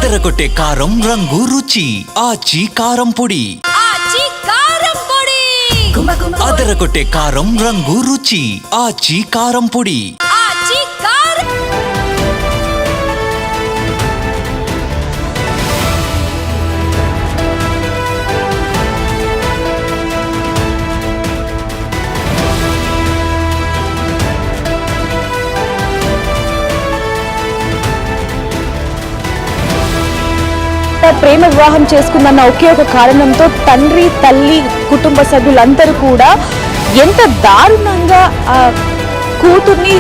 అదరగొట్టే కారం రంగు రుచి ఆచి కారం పొడి. అదరగొట్టే కారం రంగు రుచి ఆచి కారం పొడి. ప్రేమ వివాహం చేసుకుందన్న ఒకే ఒక కారణంతో తండ్రి తల్లి కుటుంబ సభ్యులందరూ కూడా ఎంత దారుణంగా కూతుర్ని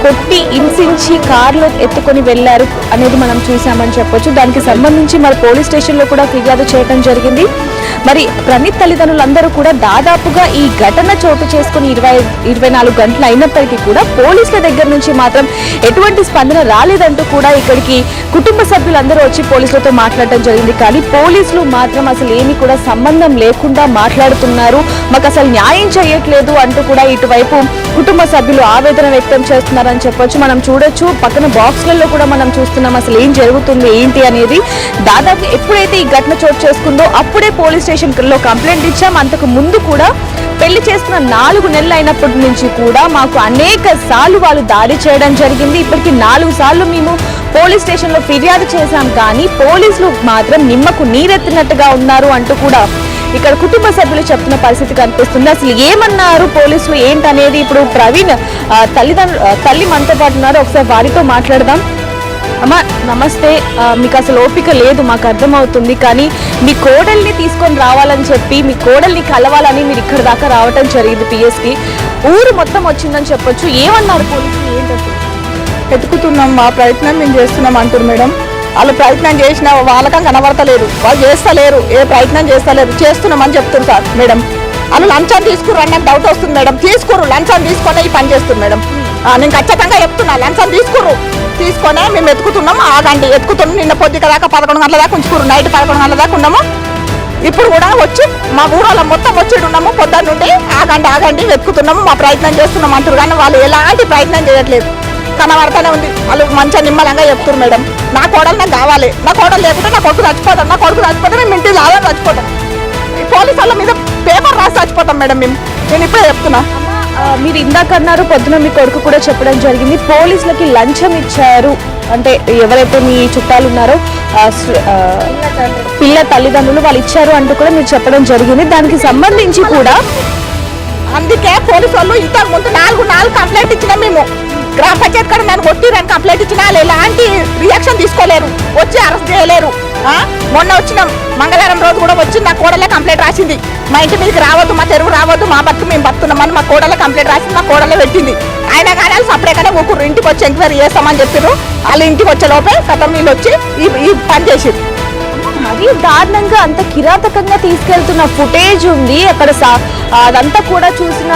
కొట్టి హింసించి కారులో ఎత్తుకొని వెళ్లారు అనేది మనం చూసామని చెప్పొచ్చు. దానికి సంబంధించి మరి పోలీస్ స్టేషన్లో కూడా ఫిర్యాదు చేయడం జరిగింది. మరి ప్రణీత్ తల్లిదండ్రులందరూ కూడా దాదాపుగా ఈ ఘటన చోటు చేసుకుని 24 గంటలు అయినప్పటికీ కూడా పోలీసుల దగ్గర నుంచి మాత్రం ఎటువంటి స్పందన రాలేదంటూ కూడా ఇక్కడికి కుటుంబ సభ్యులందరూ వచ్చి పోలీసులతో మాట్లాడటం జరిగింది. కానీ పోలీసులు మాత్రం అసలు ఏమీ కూడా సంబంధం లేకుండా మాట్లాడుతున్నారు, మాకు అసలు న్యాయం చేయట్లేదు అంటూ కూడా ఇటువైపు కుటుంబ సభ్యులు ఆవేదన వ్యక్తం చేస్తున్నారని చెప్పొచ్చు. మనం చూడొచ్చు, పక్కన బాక్స్లలో కూడా మనం చూస్తున్నాం అసలు ఏం జరుగుతుంది ఏంటి అనేది. దాదాపు ఎప్పుడైతే ఈ ఘటన చోటు చేసుకుందో అప్పుడే పోలీస్ స్టేషన్లో కంప్లైంట్ ఇచ్చాం. అంతకు ముందు కూడా పెళ్లి చేసుకున్న 4 నెలలు అయినప్పటి నుంచి కూడా మాకు అనేక సార్లు వాళ్ళు దాడి చేయడం జరిగింది. ఇప్పటికి 4 సార్లు మేము పోలీస్ స్టేషన్లో ఫిర్యాదు చేశాం, కానీ పోలీసులు మాత్రం నిమ్మకు నీరెత్తినట్టుగా ఉన్నారు అంటూ కూడా ఇక్కడ కుటుంబ సభ్యులు చెప్తున్న పరిస్థితి కనిపిస్తుంది. అసలు ఏమన్నారు పోలీసులు ఏంటనేది ఇప్పుడు ప్రవీణ్ తల్లి మనతో పాటు ఉన్నారు, ఒకసారి వారితో మాట్లాడదాం. అమ్మ నమస్తే, మీకు అసలు ఓపిక లేదు మాకు అర్థమవుతుంది, కానీ మీ కోడల్ని తీసుకొని రావాలని చెప్పి మీ కోడల్ని కలవాలని మీరు ఇక్కడ దాకా రావటం జరిగింది పిఎస్కి. ఊరు మొత్తం వచ్చిందని చెప్పొచ్చు, ఏమన్నారు పోలీసులు ఏంటంటే? వెతుకుతున్నాం, మా ప్రయత్నం మేము చేస్తున్నాం అంటారు మేడం. వాళ్ళు ప్రయత్నం చేసినా వాళ్ళకం కనబడతలేదు, వాళ్ళు చేస్తలేరు, ఏ ప్రయత్నం చేస్తున్నామని చెప్తున్నారు సార్ మేడం. వాళ్ళు లంచం తీసుకురు అన్న డౌట్ వస్తుంది మేడం. తీసుకురు లంచం తీసుకొని ఈ పని చేస్తుంది మేడం. నేను ఖచ్చితంగా చెప్తున్నా, లంచం తీసుకొనే మేము ఎత్తుకుతున్నాము. ఆగండి, ఎత్తుకుతున్నాం. నిన్న పొద్దుక దాకా 11 గంటల దాకా ఉంచుకురు, నైట్ 11 గంటల దాకా ఉన్నాము. ఇప్పుడు కూడా వచ్చి మా ఊళ్ళో మొత్తం వచ్చి ఉన్నాము పొద్దున్న నుండి. ఆగండి వెతుకుతున్నాము, మా ప్రయత్నం చేస్తున్నాం అంటారు, కానీ వాళ్ళు ఎలాంటి ప్రయత్నం చేయట్లేదు. కనబడతానే ఉంది. వాళ్ళు మంచిగా నిమ్మలంగా చెప్తున్నారు మేడం. నా కోడలు నాకు కావాలి, నా కోడలు లేకుంటే నా కొడుకు చచ్చిపోతాం, నా కొడుకు చచ్చిపోతే మేము ఇంటికి లాగా చచ్చిపోతాం. ఈ పోలీసు వాళ్ళ మీద పేపర్ రాసి చచ్చిపోతాం మేడం మేము. నేను ఇప్పుడే చెప్తున్నా. మీరు ఇందాక అన్నారు, పొద్దున మీ కొడుకు కూడా చెప్పడం జరిగింది పోలీసులకి లంచం ఇచ్చారు అంటే, ఎవరైతే మీ చుట్టాలు ఉన్నారో పిల్ల తల్లిదండ్రులు వాళ్ళు ఇచ్చారు అంటూ కూడా మీరు చెప్పడం జరిగింది. దానికి సంబంధించి కూడా అందుకే పోలీసు వాళ్ళు ఇంతకు ముందు 4 కంప్లైంట్ ఇచ్చినా మేము. గ్రామ పంచాయతీ కూడా నన్ను కొట్టిరని కంప్లైంట్ ఇచ్చినా ఎలాంటి రియాక్షన్ తీసుకోలేరు, వచ్చి అరెస్ట్ చేయలేరు. మొన్న వచ్చినాం, మంగళవారం రోజు కూడా వచ్చి నా కోడలే కంప్లైంట్ రాసింది. మా ఇంటి మీదకి రావద్దు, మా తెరువు రావద్దు, మా బతుకు మేము బతున్నామని మా కోడలే కంప్లైంట్ రాసింది, మా కోడలే పెట్టింది. అయినా కానీ వాళ్ళు సపరేట్గానే ఊరుకురు, ఇంటికి వచ్చి ఎంక్వైరీ చేస్తామని చెప్పారు. వాళ్ళు ఇంటికి వచ్చే లోపే కథం వీళ్ళు వచ్చి ఈ పని చేసారు. మరీ దారుణంగా అంత కిరాతకంగా తీసుకెళ్తున్న ఫుటేజ్ ఉంది అక్కడ. అదంతా కూడా చూసిన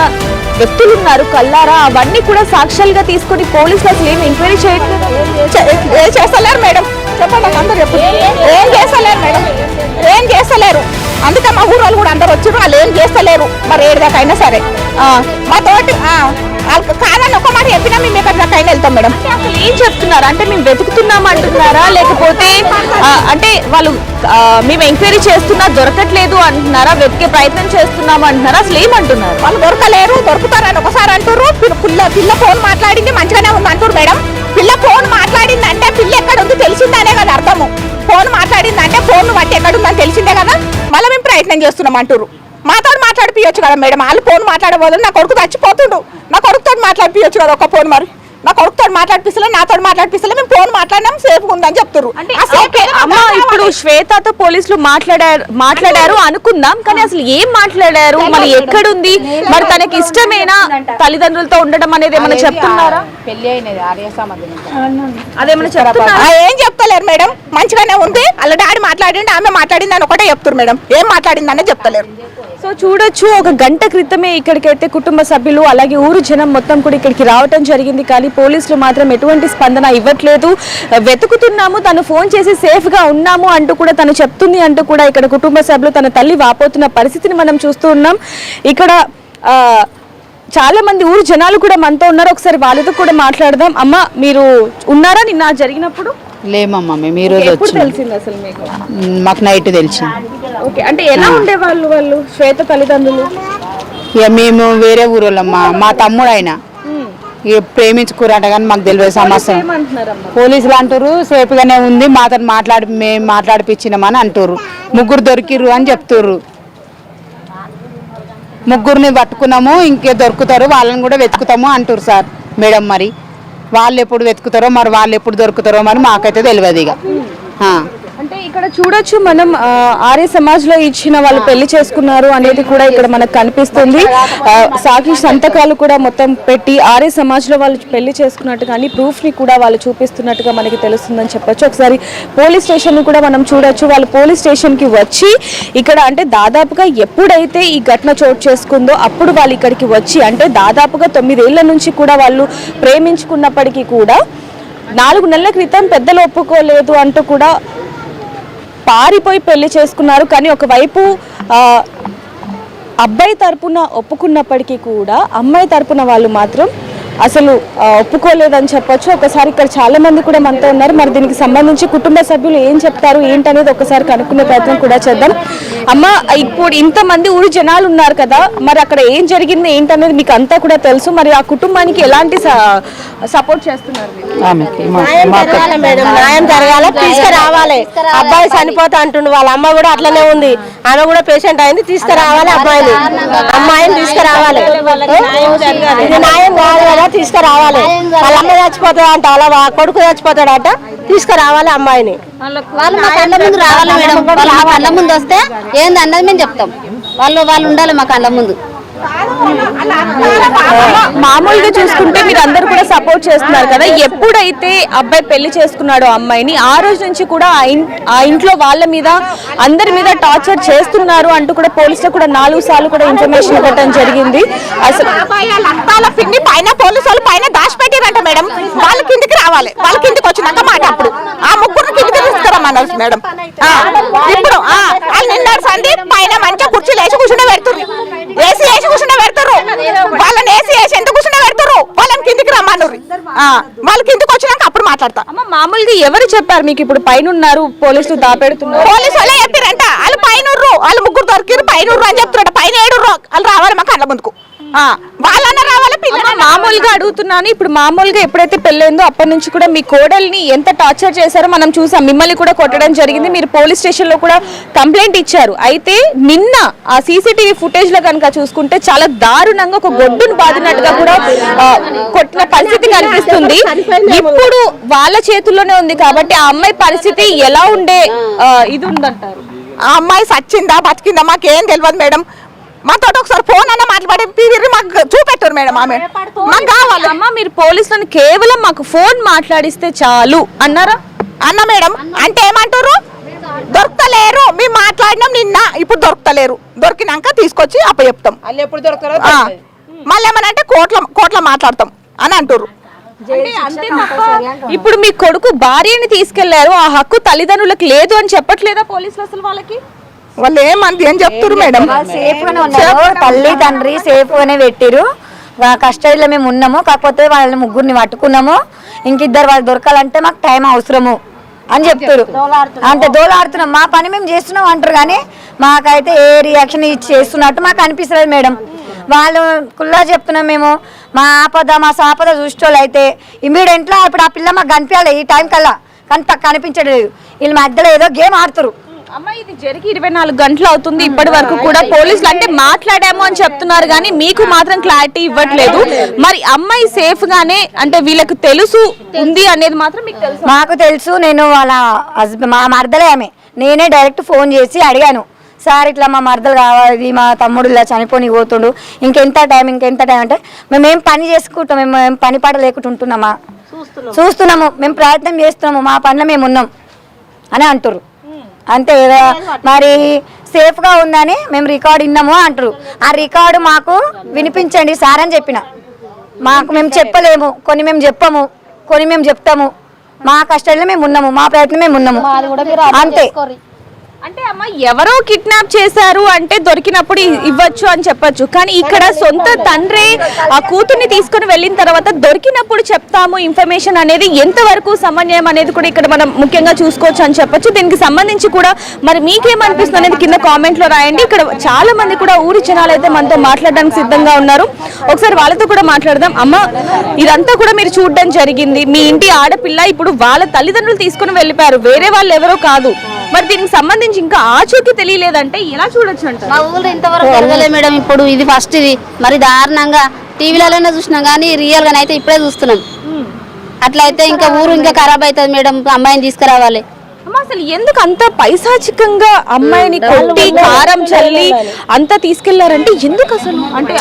వ్యక్తులు ఉన్నారు కల్లారా, అవన్నీ కూడా సాక్ష్యాలుగా తీసుకొని పోలీసులు అసలు ఏం ఎంక్వైరీ చేయట్లేదు. ఏం చేస్తలేరు మేడం, చెప్పండి అందరూ చెప్పండి. ఏం చేస్తలేరు మేడం, ఏం చేస్తలేరు. అందుకే మా ఊరు కూడా అందరు వచ్చారు, వాళ్ళు ఏం చేస్తలేరు. మరి ఏడుదాకా అయినా సరే మా తోటి కాదని ఒక మాట చెప్పినా మేము ఎక్కడి దాకా అయినా వెళ్తాం మేడం. అసలు ఏం చెప్తున్నారు అంటే, మేము వెతుకుతున్నాం అంటున్నారా, లేకపోతే అంటే వాళ్ళు మేము ఎంక్వైరీ చేస్తున్నా దొరకట్లేదు అంటున్నారా, వెతికే ప్రయత్నం చేస్తున్నాము అంటున్నారా, అసలు ఏమంటున్నారు? వాళ్ళు దొరుకుతారని ఒకసారి అంటారు. పిల్ల ఫోన్ మాట్లాడింది మంచిగానే ఉంది అంటారు మేడం. పిల్ల ఫోన్ మాట్లాడింది అంటే పిల్ల ఎక్కడ ఉంది తెలిసిందనే కదా అర్థము. ఫోన్ మాట్లాడింది అంటే ఫోన్ బట్టి ఎక్కడ ఉందని తెలిసిందే కదా. మళ్ళీ మేము ప్రయత్నం చేస్తున్నాం అంటారు. మాతో మాట్లాడిపియొచ్చు కదా మేడం. వాళ్ళు ఫోన్ మాట్లాడబోదు, నా కొడుకు చచ్చిపోతుండు, నా కొడుకుతో మాట్లాడిపియొచ్చు కదా ఒక ఫోన్. మరి నా కొడుకుతో మాట్లాడిపిస్తలే, నాతో మాట్లాడిపిస్తలే, మేము ఫోన్ మాట్లాడినాం సేఫ్గా ఉందని చెప్తారు. అమ్మ ఇప్పుడు శ్వేతతో పోలీసులు మాట్లాడారు అనుకుందాం, కానీ అసలు ఏం మాట్లాడారు, మరి ఎక్కడుంది, మరి తనకి ఇష్టమేనా తల్లిదండ్రులతో ఉండడం అనేది ఏమైనా చెప్తున్నారా? అదేమైనా చెప్తున్నారా? ఏం చెప్తలేరు మేడం. మంచిగానే ఉంది, వాళ్ళ డాడీ మాట్లాడింది, ఆమె మాట్లాడింది అని ఒకటే చెప్తారు మేడం. ఏం మాట్లాడిందనే చెప్తలేరు. సో చూడొచ్చు, ఒక గంట క్రితమే ఇక్కడికైతే కుటుంబ సభ్యులు అలాగే ఊరు జనం మొత్తం కూడా ఇక్కడికి రావటం జరిగింది, కానీ పోలీసులు మాత్రం ఎటువంటి స్పందన ఇవ్వట్లేదు. వెతుకుతున్నాము, తను ఫోన్ చేసి సేఫ్గా ఉన్నాము అంటూ కూడా తను చెప్తుంది అంటూ కూడా ఇక్కడ కుటుంబ సభ్యులు తన తల్లి వాపోతున్న పరిస్థితిని మనం చూస్తూ ఉన్నాం. ఇక్కడ చాలా మంది ఊరు జనాలు కూడా మనతో ఉన్నారు, ఒకసారి వాళ్ళతో కూడా మాట్లాడదాం. అమ్మ మీరు ఉన్నారా నిన్న జరిగినప్పుడు? లేమమ్మా మేము ఈ రోజు ఎప్పుడు వచ్చి తెలిసింది అసలు మీకు? మాకు నైట్ తెలిసింది. ఓకే, అంటే ఎలా ఉండేవాళ్ళు వాళ్ళు శ్వేత తల్లిదండ్రులు? ఇక మేము వేరే ఊరోళ్ళమ్మా, మా తమ్ముడు ఆయన ఇక ప్రేమించుకురాట కానీ మాకు తెలియదు సమస్య. ఏమంటున్నారమ్మా? పోలీసులు అంటారు సేఫ్గానే ఉంది, మాతో మేము మాట్లాడిపించినామని అంటారు. ముగ్గురు దొరికిర్రు అని చెప్తుర్రు. ముగ్గురిని పట్టుకున్నాము, ఇంకే దొరుకుతారు, వాళ్ళని కూడా వెతుకుతాము అంటారు సార్ మేడం. మరి వాళ్ళు ఎప్పుడు వెతుకుతారో, మరి వాళ్ళు ఎప్పుడు దొరుకుతారో మరి మాకైతే తెలియదు ఇక. అంటే ఇక్కడ చూడొచ్చు మనం ఆర్య సమాజ్ లో ఇచ్చిన వాళ్ళు పెళ్లి చేసుకున్నారు అనేది కూడా ఇక్కడ మనకు కనిపిస్తుంది. సాక్షి సంతకాలు కూడా మొత్తం పెట్టి ఆర్య సమాజ్ లో వాళ్ళు పెళ్లి చేసుకున్నట్టు కానీ ప్రూఫ్ ని కూడా వాళ్ళు చూపిస్తున్నట్టుగా మనకి తెలుస్తుందని చెప్పొచ్చు. ఒకసారి పోలీస్ స్టేషన్ ని కూడా మనం చూడొచ్చు. వాళ్ళు పోలీస్ స్టేషన్ కి వచ్చి ఇక్కడ అంటే దాదాపుగా ఎప్పుడైతే ఈ ఘటన చోటు చేసుకుందో అప్పుడు వాళ్ళు ఇక్కడికి వచ్చి అంటే దాదాపుగా 9 ఏళ్ల నుంచి కూడా వాళ్ళు ప్రేమించుకున్నప్పటికీ కూడా 4 నెలల క్రితం పెద్దలు ఒప్పుకోలేదు అంటూ కూడా పారిపోయి పెళ్లి చేసుకున్నారు. కానీ ఒకవైపు అబ్బాయి తరపున ఒప్పుకున్నప్పటికీ కూడా అమ్మాయి తరపున వాళ్ళు మాత్రం అసలు ఒప్పుకోలేదని చెప్పొచ్చు. ఒకసారి ఇక్కడ చాలా మంది కూడా మనతో ఉన్నారు. మరి దీనికి సంబంధించి కుటుంబ సభ్యులు ఏం చెప్తారు ఏంటనేది ఒకసారి కనుక్కునే ప్రయత్నం కూడా చేద్దాం. అమ్మ, ఇప్పుడు ఇంతమంది ఊరు జనాలు ఉన్నారు కదా, మరి అక్కడ ఏం జరిగింది ఏంటనేది మీకు అంతా కూడా తెలుసు. మరి ఆ కుటుంబానికి ఎలాంటి సపోర్ట్ చేస్తున్నారు? న్యాయం జరగాలి, తీసుకురావాలి. అబ్బాయి చనిపోతా అంటుండు, వాళ్ళ అమ్మ కూడా అట్లనే ఉంది, ఆమె కూడా పేషెంట్ అయింది, తీసుకురావాలి అమ్మాయిని తీసుకురావాలి. ఇది న్యాయం కాదు కదా, తీసుకురావాలి. వాళ్ళ అమ్మ చచ్చిపోతాడు అంట, వాళ్ళ కొడుకు చచ్చిపోతాడట, తీసుకురావాలి అమ్మాయిని. వాళ్ళు మా కళ్ళ ముందు రావాలి మేడం, వాళ్ళు మా కళ్ళ ముందు వస్తే ఏంది అన్నది మేము చెప్తాం. వాళ్ళు ఉండాలి మా కళ్ళ ముందు. మామూలుగా చూసుకుంటే మీరు అందరు కూడా సపోర్ట్ చేస్తున్నారు కదా, ఎప్పుడైతే అబ్బాయి పెళ్లి చేసుకున్నాడో అమ్మాయిని ఆ రోజు నుంచి కూడా ఆ ఇంట్లో వాళ్ళ మీద అందరి మీద టార్చర్ చేస్తున్నారు అంటూ కూడా పోలీసులు కూడా 4 సార్లు కూడా ఇన్ఫర్మేషన్ ఇవ్వడం జరిగింది. అసలు పైన పోలీసు వాళ్ళు పైన దాచిపెట్టారంట మేడం. వాళ్ళ కిందికి రావాలి, వాళ్ళ కిందికి వచ్చినాక మాట అప్పుడు ఆ ముగ్గురు కిందికి తీసుకురమ్మన్నారు మేడం. ఇప్పుడు వాళ్ళు నిన్న సంది పైన మంచిగా కుర్చీలు వేసి కూర్చుంటే పెడుతుర్రు, ఏసీ వేసి కూర్చుంటే పెడతారు, వాళ్ళని ఏసీ వేసి ఎందుకు కూర్చుంటే పెడతారు, వాళ్ళని కిందికి రమ్మన్నారు. వాళ్ళ కిందికి వచ్చినాక అప్పుడు మాట్లాడతా. మామూలుగా ఎవరు చెప్పారు మీకు ఇప్పుడు పైన ఉన్నారు పోలీసులు దాపెడుతున్నారు? పోలీసు వాళ్ళే చెప్పారంట, వాళ్ళు పైన వాళ్ళు ముగ్గురు దొరికిరు, పైన అని చెప్తున్నారట. పైన 7 వాళ్ళు రావాలి మా కళ్ళ ముందుకు, వాళ్ళన్న రావాలి. మామూలుగా అడుగుతున్నాను, ఇప్పుడు మామూలుగా ఎప్పుడైతే పెళ్ళైందో అప్పటి నుంచి కూడా మీ కోడల్ని ఎంత టార్చర్ చేశారో మనం చూసాం. మిమ్మల్ని కూడా కొట్టడం జరిగింది, మీరు పోలీస్ స్టేషన్ లో కూడా కంప్లైంట్ ఇచ్చారు. అయితే నిన్న ఆ సీసీటీవీ ఫుటేజ్ లో కనుక చూసుకుంటే చాలా దారుణంగా ఒక గొడ్డును బాదినట్టుగా కూడా కొట్టిన పరిస్థితి కనిపిస్తుంది. ఇప్పుడు వాళ్ళ చేతుల్లోనే ఉంది కాబట్టి ఆ అమ్మాయి పరిస్థితి ఎలా ఉండే ఇది ఉందంటారు? ఆ అమ్మాయి సచ్చిందా బతికిందా మాకేం తెలియదు మేడం. మాతో ఒకసారి ఫోన్ అన్న మాట్లాడి మాకు చూపెట్టారు మేడం. ఆమె మాకు కావాలి. అమ్మ, మీరు పోలీసులను కేవలం మాకు ఫోన్ మాట్లాడిస్తే చాలు అన్నారా? అన్న మేడం. అంటే ఏమంటారు, దొరకలేరు, మేము మాట్లాడినాం నిన్న, ఇప్పుడు దొరకలేరు, దొరికినాక తీసుకొచ్చి అప్ప చెప్తాం. మళ్ళీ ఏమనంటే కోట్ల మాట్లాడతాం అని అంటారు. ఇప్పుడు మీ కొడుకు భార్యని తీసుకెళ్లారు, ఆ హక్కు తల్లిదండ్రులకు లేదు అని చెప్పట్లేదా పోలీసులు? అసలు వాళ్ళు ఏం చెప్తారు మేడం? సేఫ్ గానే ఉన్నారు, తల్లి తండ్రి సేఫ్ గానే పెట్టిరు. కస్టడీలో మేము ఉన్నాము, కాకపోతే వాళ్ళని ముగ్గురిని పట్టుకున్నాము, ఇంకిద్దరు వాళ్ళు దొరకాలంటే మాకు టైం అవసరము అని చెప్తారు. అంటే దోలాడుతున్నాం, మా పని మేము చేస్తున్నాం అంటారు. కానీ మాకైతే ఏ రియాక్షన్ చేస్తున్నట్టు మాకు అనిపిస్తుంది మేడం. వాళ్ళు కుల్లా చెప్తున్నాం మేము, మా సాపద చూసేవాళ్ళు అయితే ఇమీడియట్లా ఇప్పుడు ఆ పిల్ల మాకు కనిపించాలి ఈ టైం కల్లా, కానీ కనిపించలేదు. వీళ్ళు మధ్యలో ఏదో గేమ్ ఆడుతారు. అమ్మ, ఇది జరిగి 24 గంటలు అవుతుంది, ఇప్పటి వరకు కూడా పోలీసులు అంటే మాట్లాడాము అని చెప్తున్నారు కానీ మీకు మాత్రం క్లారిటీ ఇవ్వట్లేదు. మరి అమ్మాయి సేఫ్ గానే అంటే వీళ్ళకి తెలుసు ఉంది అనేది మాత్రం మీకు తెలుసు? మాకు తెలుసు. నేను వాళ్ళ మా మరదలే ఆమె, నేనే డైరెక్ట్ ఫోన్ చేసి అడిగాను, సార్ ఇట్లా మా మరదలు కావాలి, మా తమ్ముడు ఇలా చనిపోని పోతుండు, ఇంకెంత టైం అంటే మేమేం పని చేసుకుంటాం, మేము పని పాట లేకుండా ఉంటున్నామా, చూస్తున్నాము, మేము ప్రయత్నం చేస్తున్నాము, మా పనిలో మేము ఉన్నాం అని అంటారు. అంతే కదా, మరి సేఫ్గా ఉందని మేము రికార్డు విన్నాము అంటారు. ఆ రికార్డు మాకు వినిపించండి సార్ అని చెప్పిన. మేము చెప్పలేము, కొన్ని మేము చెప్పము, కొన్ని మేము చెప్తాము. మా కష్టాల్లో మేము ఉన్నాము, మా ప్రయత్నం మేము ఉన్నాము అంతే. అంటే అమ్మ ఎవరో కిడ్నాప్ చేశారు అంటే దొరికినప్పుడు ఇవ్వచ్చు అని చెప్పొచ్చు, కానీ ఇక్కడ సొంత తండ్రి ఆ కూతుర్ని తీసుకుని వెళ్ళిన తర్వాత దొరికినప్పుడు చెప్తాము ఇన్ఫర్మేషన్ అనేది ఎంతవరకు సమన్వయం అనేది కూడా ఇక్కడ మనం ముఖ్యంగా చూసుకోవచ్చు అని చెప్పొచ్చు. దీనికి సంబంధించి కూడా మరి మీకేమనిపిస్తుంది అనేది కింద కామెంట్ లో రాయండి. ఇక్కడ చాలా మంది కూడా ఊరి జనాలు అయితే మనతో మాట్లాడడానికి సిద్ధంగా ఉన్నారు. ఒకసారి వాళ్ళతో కూడా మాట్లాడదాం. అమ్మ, ఇదంతా కూడా మీరు చూడడం జరిగింది, మీ ఇంటి ఆడపిల్ల ఇప్పుడు వాళ్ళ తల్లిదండ్రులు తీసుకుని వెళ్ళిపోయారు, వేరే వాళ్ళు ఎవరో కాదు. మరి దీనికి సంబంధించి ఇంకా ఆచూకీ తెలియలేదంటే ఎలా చూడొచ్చు అంటారు? మా ఊళ్ళో ఇంతవరకు జరగలేదు మేడం. ఇప్పుడు ఇది ఫస్ట్, ఇది మరి దారుణంగా టీవీలలోనే చూసినాం కానీ రియల్ గానే అయితే ఇప్పుడే చూస్తున్నాం. అట్లయితే ఇంకా ఊరు ఇంకా ఖరాబ్ అవుతుంది మేడం. అమ్మాయిని తీసుకురావాలి. అమ్మ, అసలు ఎందుకు అంత పైశాచికంగా అమ్మాయిని కొట్టి కారం చల్లి అంతా తీసుకెళ్లారంటే ఎందుకు అసలు? అంటే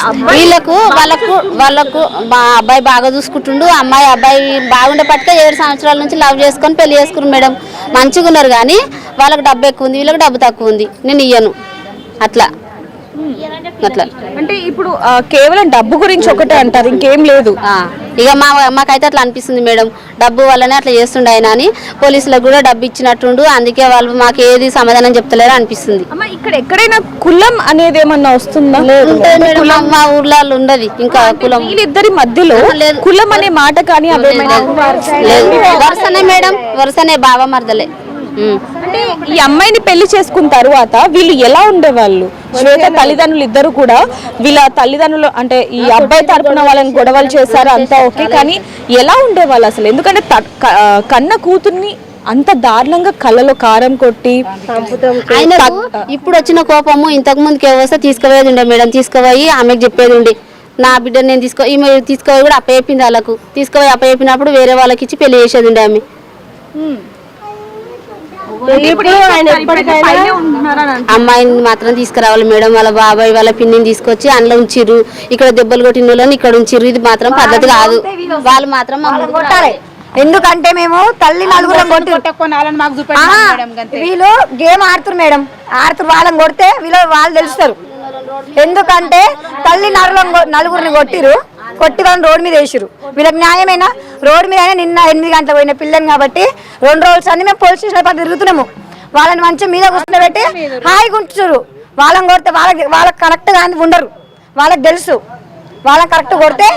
వాళ్ళకు మా అబ్బాయి బాగా చూసుకుంటుండు. అబ్బాయి బాగుండే పట్టుక 7 సంవత్సరాల నుంచి లవ్ చేసుకొని పెళ్లి చేసుకున్నారు మేడం. మంచిగా ఉన్నారు కానీ వాళ్ళకి డబ్బు ఎక్కువ ఉంది, వీళ్ళకి డబ్బు తక్కువ ఉంది. నేను ఇయ్యను అట్లా. అంటే ఇప్పుడు కేవలం డబ్బు గురించి ఒకటే అంటారు, ఇంకేం లేదు. ఇక మాకైతే అట్లా అనిపిస్తుంది మేడం. డబ్బు వల్లనే అట్లా చేస్తుండే ఆయన అని పోలీసులకు కూడా డబ్బు ఇచ్చినట్టుండు. అందుకే వాళ్ళు మాకు ఏది సమాధానం చెప్తలేరు అనిపిస్తుంది. ఇక్కడ ఎక్కడైనా కులం అనేది ఏమన్నా వస్తుందా? మా ఊర్లో ఉండదు ఇంకా కులం. వీళ్ళిద్దరి మధ్యలో కులం అనే మాట కానీ లేదు. వరుసనే మేడం, వరుసనే బావ మరదలే. అంటే ఈ అమ్మాయిని పెళ్లి చేసుకున్న తర్వాత వీళ్ళు ఎలా ఉండేవాళ్ళు? శ్వేత తల్లిదండ్రులు ఇద్దరు కూడా వీళ్ళ తల్లిదండ్రులు అంటే ఈ అబ్బాయి తరపున వాళ్ళని గొడవలు చేశారు, అంతా ఓకే, కానీ ఎలా ఉండేవాళ్ళు అసలు? ఎందుకంటే కన్న కూతుర్ని అంత దారుణంగా కళ్ళలో కారం కొట్టి ఆయన ఇప్పుడు వచ్చిన కోపము ఇంతకు ముందుకు వస్తే తీసుకుపోయేది ఉండే మేడం. తీసుకుపోయి ఆమెకు చెప్పేది ఉండే, నా బిడ్డను నేను ఈమె తీసుకుపోయి కూడా అప్పచెప్పింది. వాళ్ళకు తీసుకుపోయి అప్పచెప్పినప్పుడు వేరే వాళ్ళకి ఇచ్చి పెళ్లి చేసేది ఉండే ఆమె. అమ్మాయిని మాత్రం తీసుకురావాలి మేడం. వాళ్ళ బాబాయ్ వాళ్ళ పిన్నిని తీసుకొచ్చి అందులో ఉంచిర్రు. ఇక్కడ దెబ్బలు కొట్టిన వాళ్ళని ఇక్కడ ఉంచిర్రు. ఇది మాత్రం పద్ధతి కాదు. వాళ్ళు మాత్రం కొట్టాలి. ఎందుకంటే మేము తల్లి నలుగురం వీళ్ళు గేమ్ ఆడుతున్నారు మేడం, ఆడుతున్నారు. వాళ్ళని కొడితే వాళ్ళు తెలుస్తారు. ఎందుకంటే తల్లి నలుగురిని కొట్టిరు, కొట్టి వాళ్ళని రోడ్డు మీద వేసిరు. వీళ్ళకి న్యాయమైనా రోడ్డు మీద అయినా నిన్న 8 గంటలకు పోయిన పిల్లని కాబట్టి 2 రోజులు అన్ని మేము పోలీస్ స్టేషన్ పక్కన తిరుగుతున్నాము. వాళ్ళని మంచిగా మీద కూర్చోబెట్టి హాయిగా ఉంచుతారు. వాళ్ళని కొడితే వాళ్ళకి కరెక్ట్గా ఉండరు. వాళ్ళకి తెలుసు వాళ్ళని కరెక్ట్ కొడితే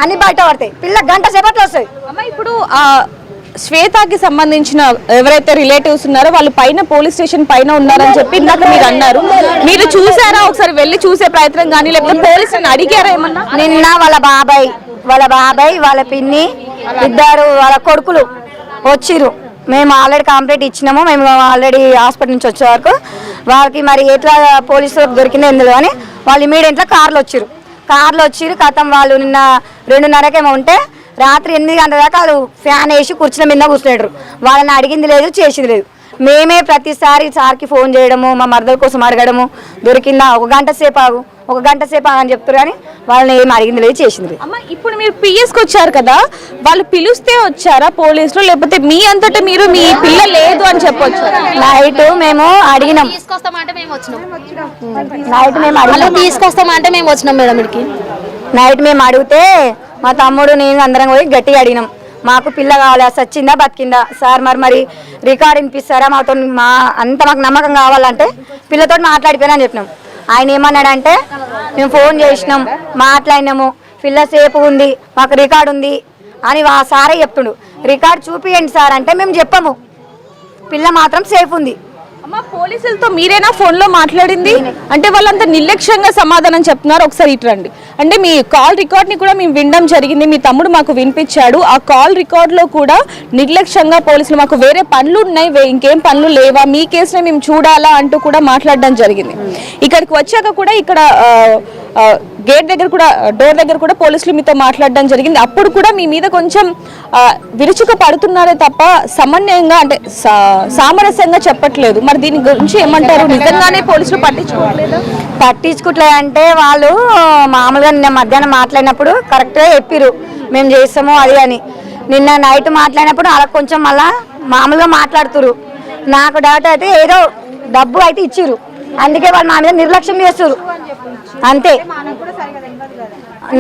అన్ని బయట పడతాయి. పిల్ల గంట సేపట్లో వస్తాయి. ఇప్పుడు శ్వేతకి సంబంధించిన ఎవరైతే రిలేటివ్స్ ఉన్నారో వాళ్ళు పైన పోలీస్ స్టేషన్ పైన ఉన్నారని చెప్పి ఇందాక మీరు అన్నారు. మీరు చూసారా? ఒకసారి వెళ్ళి చూసే ప్రయత్నం కానీ లేకపోతే పోలీసుని అడిగారా ఏమన్నా? నిన్న వాళ్ళ బాబాయ్ వాళ్ళ పిన్ని ఇద్దరు వాళ్ళ కొడుకులు వచ్చిర్రు. మేము ఆల్రెడీ కంప్లైంట్ ఇచ్చినాము. మేము ఆల్రెడీ హాస్పిటల్ నుంచి వచ్చే వరకు వాళ్ళకి మరి ఎట్లా పోలీసులకు దొరికిందో ఎందులో అని వాళ్ళు ఇమీడియట్గా కార్లో వచ్చిర్రు. కథం వాళ్ళు నిన్న 2:30కేమో ఉంటే రాత్రి 8 గంటల దాకా వాళ్ళు ఫ్యాన్ వేసి కూర్చున్న మీద కూర్చునేటారు. వాళ్ళని అడిగింది లేదు, చేసింది లేదు. మేమే ప్రతిసారి సార్కి ఫోన్ చేయడము, మా మరదల కోసం అడగడము, దొరికిందా 1 గంట సేపు ఆగు అని చెప్తారు కానీ వాళ్ళని ఏమి అడిగింది లేదు, చేసింది లేదు. అమ్మ, ఇప్పుడు మీరు పిఎస్కి వచ్చారు కదా, వాళ్ళు పిలిస్తే వచ్చారా పోలీసులు, లేకపోతే మీ అంతటా మీరు మీ పిల్ల లేదు అని చెప్పొచ్చు? నైట్ మేము అడిగినాం, తీసుకొస్తామంటే మేము వచ్చినాం మేడం. నైట్ మేము అడిగితే మా తమ్ముడు నేను అందరం పోయి గట్టిగా అడిగినాం, మాకు పిల్ల కావాలి, సచ్చిందా బతికిందా సార్, మరి రికార్డ్ వినిపిస్తారా, మాకు నమ్మకం కావాలంటే పిల్లతో మాట్లాడిపోయినా అని చెప్పినాం. ఆయన ఏమన్నాడంటే మేము ఫోన్ చేసినాం, మాట్లాడినాము, పిల్ల సేపు ఉంది, మాకు రికార్డు ఉంది అని సారే చెప్తుండు. రికార్డు చూపియండి సార్ అంటే మేము చెప్పము, పిల్ల మాత్రం సేఫ్ ఉంది. అమ్మ, పోలీసులతో మీరేనా ఫోన్లో మాట్లాడింది? అంటే వాళ్ళంతా నిర్లక్ష్యంగా సమాధానం చెప్తున్నారు. ఒకసారి ఇటు రండి. అంటే మీ కాల్ రికార్డ్ని కూడా మేము వినడం జరిగింది, మీ తమ్ముడు మాకు వినిపించాడు. ఆ కాల్ రికార్డులో కూడా నిర్లక్ష్యంగా పోలీసులు మాకు వేరే పనులు ఉన్నాయి, ఇంకేం పనులు లేవా, మీ కేసునే మేము చూడాలా అంటూ కూడా మాట్లాడడం జరిగింది. ఇక్కడికి వచ్చాక కూడా ఇక్కడ గేట్ దగ్గర కూడా డోర్ దగ్గర కూడా పోలీసులు మీతో మాట్లాడడం జరిగింది. అప్పుడు కూడా మీ మీద కొంచెం విరుచుక పడుతున్నారే తప్ప సమన్వయంగా అంటే సామరస్యంగా చెప్పట్లేదు. మరి దీని గురించి ఏమంటారు? నిజంగానే పోలీసులు పట్టించుకోవట్లేదు అంటే వాళ్ళు మామూలుగా నిన్న మధ్యాహ్నం మాట్లాడినప్పుడు కరెక్ట్గా చెప్పిరు మేము చేస్తాము అది అని. నిన్న నైట్ మాట్లాడినప్పుడు అలా కొంచెం మళ్ళా మామూలుగా మాట్లాడుతురు. నాకు డౌట్ అయితే ఏదో డబ్బు అయితే ఇచ్చిరు, అందుకే వాళ్ళు మా మీద నిర్లక్ష్యం చేస్తారు, అంతే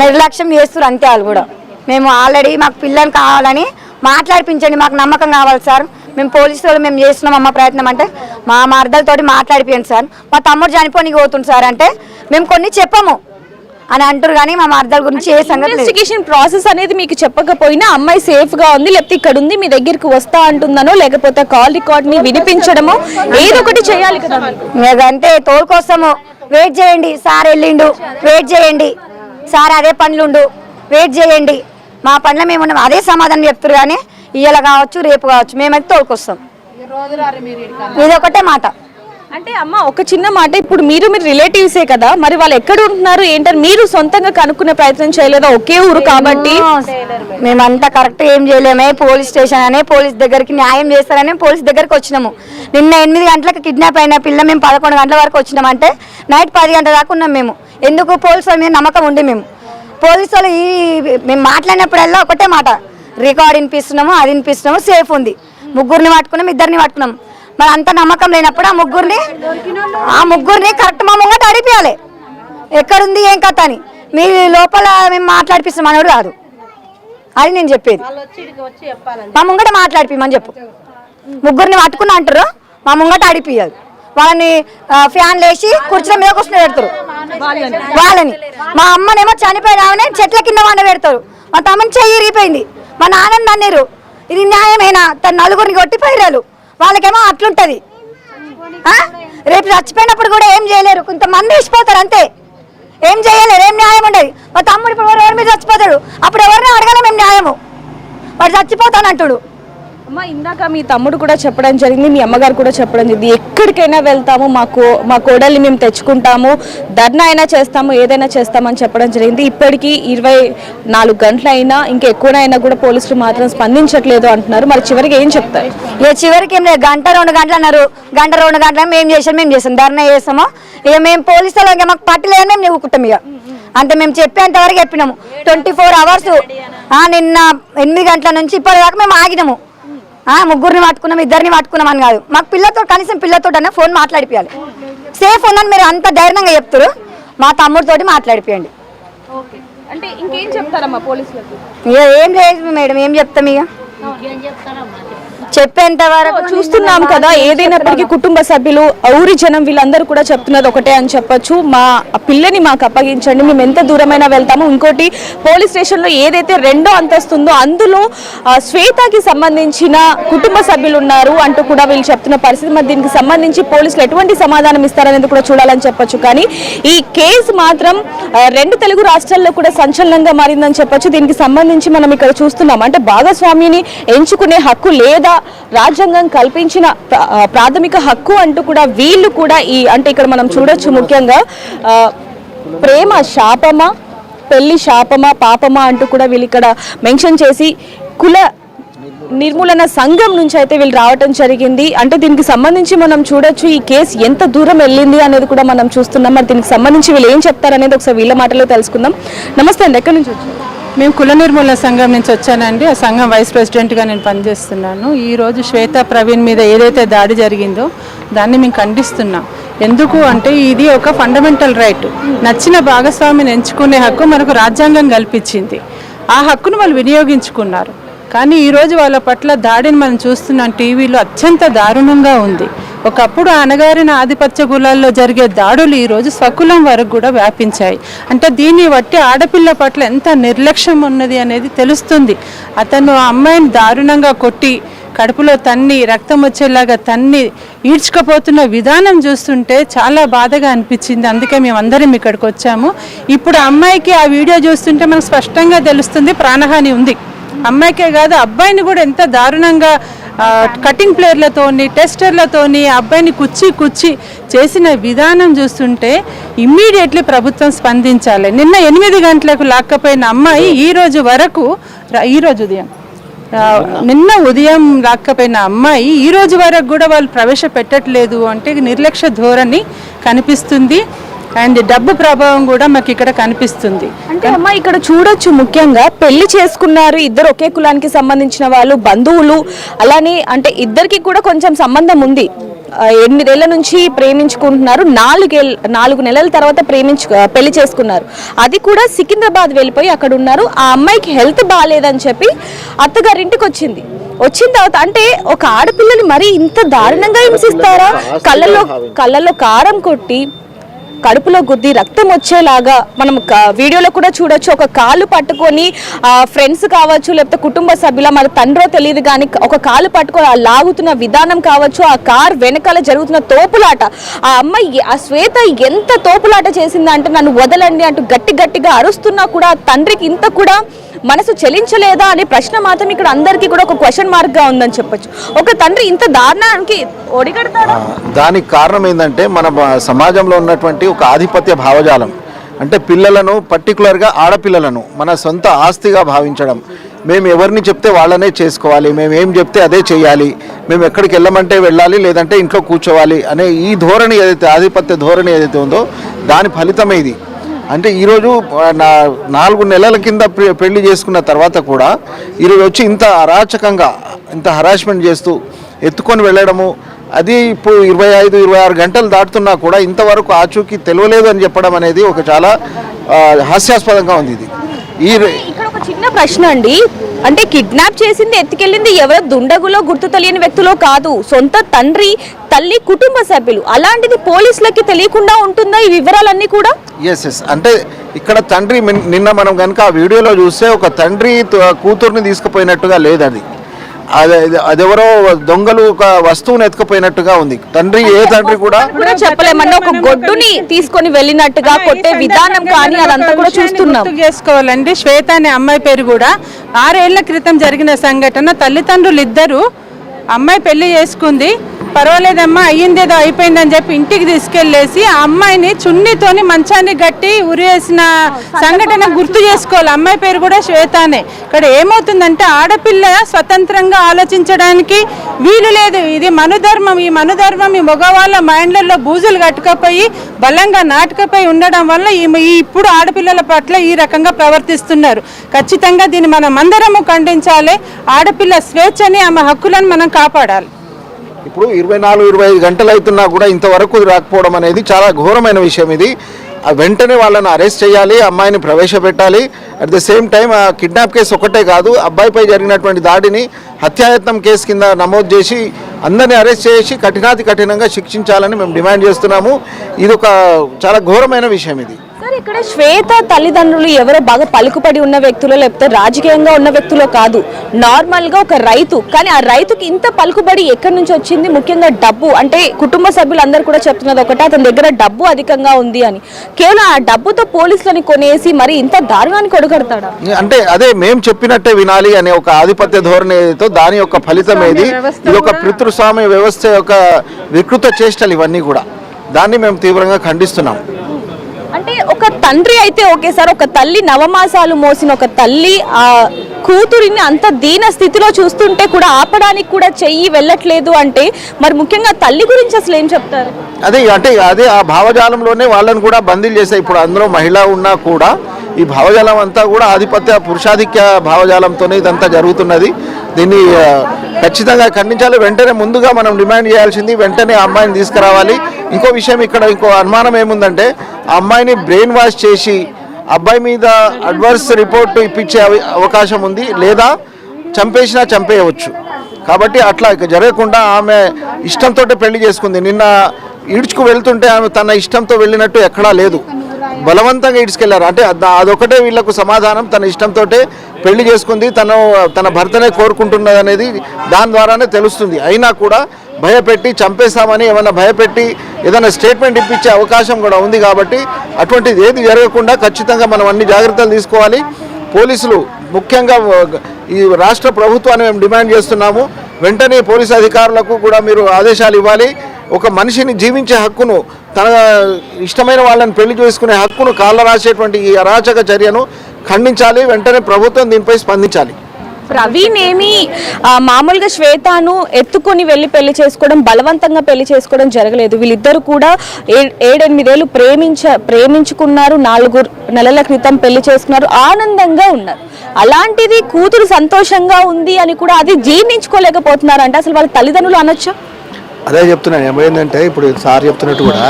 నిర్లక్ష్యం చేస్తారు అంతే. వాళ్ళు కూడా మేము ఆల్రెడీ మాకు పిల్లలు కావాలని మాట్లాడిపించండి, మాకు నమ్మకం కావాలి సార్, మేము పోలీసు వాళ్ళు మేము చేస్తున్నాం అమ్మ ప్రయత్నం అంటే మా మరదలతోటి మాట్లాడిపోయాను సార్, మా తమ్ముడు చనిపోనికి పోతుంది సార్ అంటే మేము కొన్ని చెప్పము అని అంటారు, కానీ మా మరదల గురించి ఏ సంగతి లేదు. ఇన్వెస్టిగేషన్ ప్రాసెస్ అనేది మీకు చెప్పకపోయినా అమ్మాయి సేఫ్ గా ఉంది, లేకపోతే ఇక్కడ ఉంది మీ దగ్గరికి వస్తా అంటుందనో, లేకపోతే కాల్ రికార్డ్ ని వినిపించడమో ఏదో ఒకటి చేయాలి కదా. అంటే తోలుకోసము వెయిట్ చేయండి సార్, వెళ్ళిండు వెయిట్ చేయండి సార్, అదే పనులుండు వెయిట్ చేయండి, మా పనులు మేము ఉన్నాం అదే సమాధానం చెప్తారు, కానీ ఇవాళ కావచ్చు రేపు కావచ్చు మేమైతే తోలుకొస్తాం, ఇది ఒకటే మాట. అంటే అమ్మ ఒక చిన్న మాట, ఇప్పుడు మీరు రిలేటివ్సే కదా, మరి వాళ్ళు ఎక్కడ ఉంటున్నారు ఏంటని మీరు సొంతంగా కనుక్కునే ప్రయత్నం చేయలేదా? ఒకే ఊరు కాబట్టి మేమంతా కరెక్ట్ ఏం చేయలేమే, పోలీస్ స్టేషన్ అనే పోలీస్ దగ్గరికి న్యాయం చేస్తారని పోలీస్ దగ్గరికి వచ్చినాము. నిన్న 8 గంటలకు కిడ్నాప్ అయిన పిల్ల మేము 11 గంటల వరకు వచ్చినామంటే నైట్ 10 గంటల దాకా ఉన్నాం మేము. ఎందుకు? పోలీసు వాళ్ళ మీద నమ్మకం ఉంది. మేము పోలీసు వాళ్ళు మేము మాట్లాడినప్పుడల్లా ఒకటే మాట, రికార్డ్ వినిపిస్తున్నాము, అది వినిపిస్తున్నాము, సేఫ్ ఉంది, ముగ్గురిని పట్టుకున్నాం, 2 పట్టుకున్నాం. మరి అంత నమ్మకం లేనప్పుడు ఆ ముగ్గురిని కరెక్ట్ మా ముంగట అడిపియాలి, ఎక్కడుంది ఏం కథ అని. మీ లోపల మేము మాట్లాడిపిస్తాం అనేవాడు కాదు, అది నేను చెప్పేది. మా ముంగట మాట్లాడిపిమని చెప్పు, ముగ్గురిని పట్టుకుని అంటారు, మా ముంగట అడిపియాలి. వాళ్ళని ఫ్యాన్ లేచి కుర్చీల మీద కూర్చుని పెడతారు వాళ్ళని. మా అమ్మనేమో చనిపోయినామని చెట్ల కింద వండ పెడతారు, మా తమ్మని చెయ్యి ఇరిగిపోయింది, మా నాన్నని నన్నేరు. ఇది న్యాయమేనా? తన నలుగురిని కొట్టి పైరాలు, వాళ్ళకేమో అట్లుంటది. రేపు చచ్చిపోయినప్పుడు కూడా ఏం చేయలేరు, కొంతమంది ఇచ్చిపోతారు అంతే, ఏం చేయలేరు, ఏం న్యాయం ఉండదు. మా తమ్ముడు ఇప్పుడు ఎవరి మీద చచ్చిపోతాడు, అప్పుడు ఎవరిని అడగాల మేము న్యాయము, వాడు చచ్చిపోతానంటాడు. అమ్మ ఇందాక మీ తమ్ముడు కూడా చెప్పడం జరిగింది, మీ అమ్మగారు కూడా చెప్పడం జరిగింది, ఎక్కడికైనా వెళ్తాము, మా కోడల్ని మేము తెచ్చుకుంటాము, ధర్నా అయినా చేస్తాము, ఏదైనా చేస్తామని చెప్పడం జరిగింది. ఇప్పటికీ 24 గంటలైనా ఇంకా ఎక్కువనైనా కూడా పోలీసులు మాత్రం స్పందించట్లేదు అంటున్నారు. మరి చివరికి ఏం చెప్తారు? ఇక చివరికి ఏం లేదు, 1-2 గంటలు అన్నారు, 1-2 గంటలు మేము చేసాం ధర్నా చేస్తాము. ఇక మేము పోలీసు వాళ్ళకి మాకు పట్టలేదు, మేము నివ్వుకుంటాం. ఇక అంటే మేము చెప్పేంత వరకు చెప్పినాము. 24 అవర్స్ నిన్న 8 గంటల నుంచి ఇప్పటిదాకా మేము ఆగినాము. ముగ్గురిని పట్టుకున్నాం, 2 పట్టుకున్నాం అని కాదు, మాకు పిల్లతో కనీసం పిల్లతో ఫోన్ మాట్లాడిపోయాలి. సేఫ్ ఉందని మీరు అంత ధైర్యంగా చెప్తారు, మా తమ్ముడితోటి మాట్లాడిపోయండి. అంటే ఇంకేం చెప్తారమ్మా పోలీసులకు? ఇక ఏం లేదు మేడం, ఏం చెప్తాం, ఇక చెప్పేంత వరకు చూస్తున్నాం కదా. ఏదైనప్పటికీ కుటుంబ సభ్యులు, ఊరి జనం వీళ్ళందరూ కూడా చెప్తున్నది ఒకటే అని చెప్పొచ్చు, మా పిల్లని మాకు అప్పగించండి, మేము ఎంత దూరమైనా వెళ్తాము. ఇంకోటి పోలీస్ స్టేషన్లో ఏదైతే 2వ అంతస్తు ఉందో అందులో శ్వేతకి సంబంధించిన కుటుంబ సభ్యులు ఉన్నారు అంటూ కూడా వీళ్ళు చెప్తున్న పరిస్థితి. మరి దీనికి సంబంధించి పోలీసులు ఎటువంటి సమాధానం ఇస్తారనేది కూడా చూడాలని చెప్పొచ్చు. కానీ ఈ కేసు మాత్రం 2 తెలుగు రాష్ట్రాల్లో కూడా సంచలనంగా మారిందని చెప్పొచ్చు. దీనికి సంబంధించి మనం ఇక్కడ చూస్తున్నాం, అంటే భాగస్వామిని ఎంచుకునే హక్కు లేదా రాజ్యాంగం కల్పించిన ప్రాథమిక హక్కు అంటూ కూడా వీళ్ళు కూడా అంటే ఇక్కడ మనం చూడొచ్చు, ముఖ్యంగా ప్రేమ శాపమా, పెళ్లి శాపమా, పాపమా అంటూ కూడా వీళ్ళు ఇక్కడ మెన్షన్ చేసి కుల నిర్మూలన సంఘం నుంచి అయితే వీళ్ళు రావటం జరిగింది. అంటే దీనికి సంబంధించి మనం చూడొచ్చు ఈ కేసు ఎంత దూరం వెళ్ళింది అనేది కూడా మనం చూస్తున్నాం. మరి దీనికి సంబంధించి వీళ్ళు ఏం చెప్తారనేది ఒకసారి వీళ్ళ మాటలో తెలుసుకుందాం. నమస్తే అండి, ఎక్కడి నుంచి వచ్చారు? మేము కుల నిర్మూలన సంఘం నుంచి వచ్చానండి. ఆ సంఘం వైస్ ప్రెసిడెంట్గా నేను పనిచేస్తున్నాను. ఈరోజు శ్వేత ప్రవీణ్ మీద ఏదైతే దాడి జరిగిందో దాన్ని మేము ఖండిస్తున్నాం. ఎందుకు అంటే ఇది ఒక ఫండమెంటల్ రైట్, నచ్చిన భాగస్వామిని ఎంచుకునే హక్కు మనకు రాజ్యాంగం కల్పించింది. ఆ హక్కును వాళ్ళు వినియోగించుకున్నారు. కానీ ఈరోజు వాళ్ళ పట్ల దాడిని మనం చూస్తున్నాం, టీవీలో అత్యంత దారుణంగా ఉంది. ఒకప్పుడు అణగారిన ఆధిపత్య కులాల్లో జరిగే దాడులు ఈరోజు స్వకులం వరకు కూడా వ్యాపించాయి. అంటే దీన్ని బట్టి ఆడపిల్ల పట్ల ఎంత నిర్లక్ష్యం ఉన్నది అనేది తెలుస్తుంది. అతను ఆ అమ్మాయిని దారుణంగా కొట్టి కడుపులో తన్ని రక్తం వచ్చేలాగా తన్ని ఈడ్చుకపోతున్న విధానం చూస్తుంటే చాలా బాధగా అనిపించింది. అందుకే మేము అందరం ఇక్కడికి వచ్చాము. ఇప్పుడు అమ్మాయికి ఆ వీడియో చూస్తుంటే మనకు స్పష్టంగా తెలుస్తుంది ప్రాణహాని ఉంది. అమ్మాయికే కాదు అబ్బాయిని కూడా ఎంత దారుణంగా కటింగ్ ప్లేయర్లతోని టెస్టర్లతోని అబ్బాయిని కుచ్చి చేసిన విధానం చూస్తుంటే ఇమ్మీడియట్లీ ప్రభుత్వం స్పందించాలి. నిన్న 8 గంటలకు లాక్కపోయిన అమ్మాయి నిన్న ఉదయం లాక్కపోయిన అమ్మాయి ఈ రోజు వరకు కూడా వాళ్ళు ప్రవేశపెట్టట్లేదు అంటే నిర్లక్ష్య ధోరణి కనిపిస్తుంది. అండ్ డబ్బు ప్రభావం కూడా మాకు ఇక్కడ కనిపిస్తుంది. అంటే అమ్మ ఇక్కడ చూడొచ్చు, ముఖ్యంగా పెళ్లి చేసుకున్నారు, ఇద్దరు ఒకే కులానికి సంబంధించిన వాళ్ళు, బంధువులు, అలానే అంటే ఇద్దరికి కూడా కొంచెం సంబంధం ఉంది. 8 నుంచి ప్రేమించుకుంటున్నారు, 4 నెలల తర్వాత పెళ్లి చేసుకున్నారు. అది కూడా సికింద్రాబాద్ వెళ్ళిపోయి అక్కడ ఉన్నారు. ఆ అమ్మాయికి హెల్త్ బాగాలేదని చెప్పి అత్తగారింటికి వచ్చిన తర్వాత అంటే ఒక ఆడపిల్లని మరీ ఇంత దారుణంగా హింసిస్తారా? కళ్ళల్లో కారం కొట్టి కడుపులో గుద్ది రక్తం వచ్చేలాగా మనం వీడియోలో కూడా చూడొచ్చు. ఒక కాలు పట్టుకొని ఫ్రెండ్స్ కావచ్చు, లేకపోతే కుటుంబ సభ్యుల మన తండ్రో తెలియదు కానీ ఒక కాలు పట్టుకొని ఆ లాగుతున్న విధానం కావచ్చు, ఆ కార్ వెనకాల జరుగుతున్న తోపులాట, ఆ అమ్మాయి ఆ శ్వేత ఎంత తోపులాట చేసిందంటే నన్ను వదలండి అంటూ గట్టిగా అరుస్తున్నా కూడా తండ్రికి ఇంత కూడా మనసు చెలించలేదా అనే ప్రశ్న మాత్రం ఇక్కడ అందరికీ కూడా ఒక క్వశ్చన్ మార్క్ గా ఉందని చెప్పొచ్చు. ఒక తండ్రి ఇంత దారుణానికి ఒడిగడతాడా? దానికి కారణం ఏంటంటే మన సమాజంలో ఉన్నటువంటి ఒక ఆధిపత్య భావజాలం. అంటే పిల్లలను పర్టికులర్గా ఆడపిల్లలను మన సొంత ఆస్తిగా భావించడం. మేము ఎవరిని చెప్తే వాళ్ళనే చేసుకోవాలి, మేము ఏం చెప్తే అదే చేయాలి, మేము ఎక్కడికి వెళ్ళమంటే వెళ్ళాలి, లేదంటే ఇంట్లో కూర్చోవాలి అనే ఈ ధోరణి ఏదైతే ఆధిపత్య ధోరణి ఏదైతే ఉందో దాని ఫలితమే ఇది. అంటే ఈరోజు 4 నెలల కింద పెళ్లి చేసుకున్న తర్వాత కూడా ఈరోజు వచ్చి ఇంత అరాచకంగా ఇంత హరాస్మెంట్ చేస్తూ ఎత్తుకొని వెళ్ళడము, అది ఇప్పుడు 25-26 గంటలు దాటుతున్నా కూడా ఇంతవరకు ఆచూకీ తెలియలేదు అని చెప్పడం అనేది ఒక చాలా హాస్యాస్పదంగా ఉంది. ఇది ఇక్కడ ఒక చిన్న ప్రశ్న అండి, అంటే కిడ్నాప్ చేసింది ఎత్తుకెళ్ళింది ఎవరో దుండగులో గుర్తు తెలియని వ్యక్తులో కాదు, సొంత తండ్రి తల్లి కుటుంబ సభ్యులు. అలాంటిది పోలీసులకి తెలియకుండా ఉంటుందా ఈ వివరాలన్నీ కూడా? ఎస్ అంటే ఇక్కడ తండ్రి నిన్న మనం కనుక ఆ వీడియోలో చూస్తే ఒక తండ్రి కూతుర్ని తీసుకుపోయినట్టుగా లేదు, అదెవరో దొంగలు ఒక వస్తువుని ఎత్తుకుపోయినట్టుగా ఉంది. తండ్రి ఏ తండ్రి కూడా చెప్పలేమన్నా ఒక గొడ్డుని తీసుకొని వెళ్ళినట్టుగా కొట్టే విధానం కానీ అదంతా కూడా చూస్తున్నాం. చేసుకోవాలండి. శ్వేత అనే అమ్మాయి పేరు కూడా 6 ఏళ్ల క్రితం జరిగిన సంఘటన. తల్లిదండ్రులు ఇద్దరు అమ్మాయి పెళ్లి చేసుకుంది, పర్వాలేదమ్మా అయ్యిందేదో అయిపోయిందని చెప్పి ఇంటికి తీసుకెళ్లేసి ఆ అమ్మాయిని చున్నీతోని మంచాన్ని గట్టి ఉరివేసిన సంఘటన గుర్తు చేసుకోవాలి. అమ్మాయి పేరు కూడా శ్వేతానే. ఇక్కడ ఏమవుతుందంటే ఆడపిల్ల స్వతంత్రంగా ఆలోచించడానికి వీలు లేదు. ఇది మనుధర్మం. ఈ మనుధర్మం ఈ మగవాళ్ళ మైండ్లలో బూజులు కట్టుకపోయి బలంగా నాటుకపోయి ఉండడం వల్ల ఇప్పుడు ఆడపిల్లల పట్ల ఈ రకంగా ప్రవర్తిస్తున్నారు. ఖచ్చితంగా దీన్ని మనం అందరము ఖండించాలి. ఆడపిల్ల స్వేచ్ఛని ఆమె హక్కులను మనం కాపాడాలి. ఇప్పుడు 24-25 గంటలు అవుతున్నా కూడా ఇంతవరకు రాకపోవడం అనేది చాలా ఘోరమైన విషయం. ఇది వెంటనే వాళ్ళని అరెస్ట్ చేయాలి, అమ్మాయిని ప్రవేశపెట్టాలి. అట్ ద సేమ్ టైం ఆ కిడ్నాప్ కేసు ఒకటే కాదు, అబ్బాయిపై జరిగినటువంటి దాడిని హత్యాయత్నం కేసు కింద నమోదు చేసి అందరినీ అరెస్ట్ చేసి కఠినంగా శిక్షించాలని మేము డిమాండ్ చేస్తున్నాము. ఇది ఒక చాలా ఘోరమైన విషయం. ఇది సార్ ఇక్కడ శ్వేత తల్లిదండ్రులు ఎవరో బాగా పలుకుపడి ఉన్న వ్యక్తులు లేకపోతే రాజకీయంగా ఉన్న వ్యక్తులు కాదు, నార్మల్ గా ఒక రైతు. కానీ ఆ రైతుకి ఇంత పలుకుబడి ఎక్కడి నుంచి వచ్చింది? ముఖ్యంగా డబ్బు. అంటే కుటుంబ సభ్యులందరూ కూడా చెప్తున్నది ఒకటే, అతని దగ్గర డబ్బు అధికంగా ఉంది అని. కేవలం ఆ డబ్బుతో పోలీసులని కొనేసి మరి ఇంత దారుణానికి ఒడుగడతాడా? అంటే అదే మేము చెప్పినట్టే వినాలి అనే ఒక ఆధిపత్య ధోరణి ఏదైతే దాని యొక్క ఫలితం ఏది? ఇది ఒక పితృస్వామ్య వ్యవస్థ యొక్క వికృత చేష్టలు ఇవన్నీ కూడా. దాన్ని మేము తీవ్రంగా ఖండిస్తున్నాం. అంటే ఒక తండ్రి అయితే ఓకే సార్, ఒక తల్లి నవమాసాలు మోసిన ఒక తల్లి ఆ కూతురిని అంత దీన స్థితిలో చూస్తుంటే కూడా ఆపడానికి కూడా చెయ్యి వెళ్ళట్లేదు అంటే మరి ముఖ్యంగా తల్లి గురించి అసలు ఏం చెప్తారు? అదే ఆ భావజాలంలోనే వాళ్ళని కూడా బందీలు చేశాయి. ఇప్పుడు అందులో మహిళ ఉన్నా కూడా ఈ భావజాలం అంతా కూడా ఆధిపత్య పురుషాధిక్య భావజాలంతోనే ఇదంతా జరుగుతున్నది. దీన్ని ఖచ్చితంగా ఖండించాలి. వెంటనే ముందుగా మనం డిమాండ్ చేయాల్సింది వెంటనే ఆ అమ్మాయిని తీసుకురావాలి. ఇంకో విషయం, ఇక్కడ ఇంకో అనుమానం ఏముందంటే ఆ అమ్మాయిని బ్రెయిన్ వాష్ చేసి అబ్బాయి మీద అడ్వర్స్ రిపోర్ట్ ఇప్పించే అవకాశం ఉంది, లేదా చంపేసినా చంపేయవచ్చు. కాబట్టి అట్లా జరగకుండా ఆమె ఇష్టంతో పెళ్లి చేసుకుంది. నిన్న ఈడ్చుకు వెళ్తుంటే ఆమె తన ఇష్టంతో వెళ్ళినట్టు ఎక్కడా లేదు, బలవంతంగా ఈడ్చుకెళ్లారు. అంటే అదొకటే వీళ్లకు సమాధానం. తన ఇష్టంతో పెళ్లి చేసుకుంది, తన భర్తనే కోరుకుంటున్నది అనేది దాని ద్వారానే తెలుస్తుంది. అయినా కూడా భయపెట్టి చంపేస్తామని ఏమైనా భయపెట్టి ఏదైనా స్టేట్మెంట్ ఇప్పించే అవకాశం కూడా ఉంది. కాబట్టి అటువంటిది ఏది జరగకుండా ఖచ్చితంగా మనం అన్ని జాగ్రత్తలు తీసుకోవాలి. పోలీసులు ముఖ్యంగా ఈ రాష్ట్ర ప్రభుత్వాన్ని మేము డిమాండ్ చేస్తున్నాము. వెంటనే పోలీసు అధికారులకు కూడా మీరు ఆదేశాలు ఇవ్వాలి. ఒక మనిషిని జీవించే హక్కును, తన ఇష్టమైన వాళ్ళని పెళ్లి చేసుకునే హక్కును కాళ్ళ రాసేటువంటి ఈ అరాచక చర్యను ఖండించాలి. వెంటనే ప్రభుత్వం దీనిపై స్పందించాలి. ప్రవీణ్ ఏమి మామూలుగా శ్వేతను ఎత్తుకొని వెళ్ళి పెళ్లి చేసుకోవడం, బలవంతంగా పెళ్లి చేసుకోవడం జరగలేదు. వీళ్ళిద్దరు కూడా 7-8 ఏళ్ళు ప్రేమించుకున్నారు, 4 నెలల క్రితం పెళ్లి చేసుకున్నారు, ఆనందంగా ఉన్నారు. అలాంటిది కూతురు సంతోషంగా ఉంది అని కూడా అది జీర్ణించుకోలేకపోతున్నారు అంటే అసలు వాళ్ళ తల్లిదండ్రులు అనొచ్చా? అదే చెప్తున్నాను ఏమైందంటే ఇప్పుడు సార్ చెప్తున్నట్టు కూడా